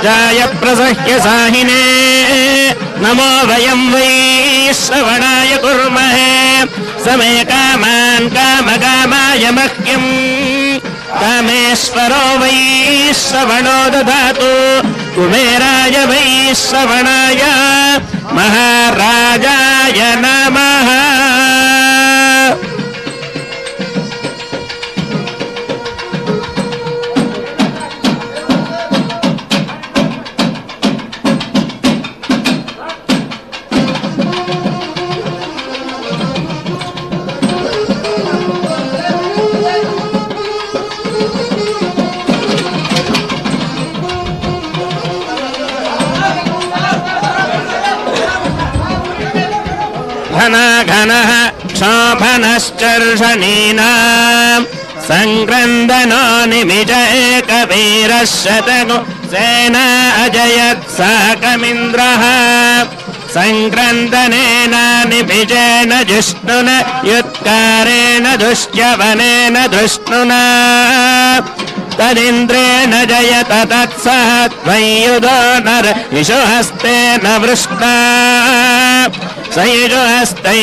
जाय प्रसह्य साहिने नमो वयं वै श्रवणाय कुर्महे समे कामान् कामकामाय मह्यम् कामेश्वरो वै श्रवणो ददातु कुबेराय वै श्रवणाय महाराजाय नमः। घनः क्षोभनश्चर्षणीनां संक्रन्दनो निमिष एकवीरः शतको सेना अजयत् साकमिन्द्रः संक्रन्दनेन निभिजेन जिष्णुना युत्कारेण दुश्यवनेन धृष्णुना तदिन्द्रेण जयत तत्सह त्वय्युधो नर इषुहस्तेन वृष्टा सयुजुहस्तै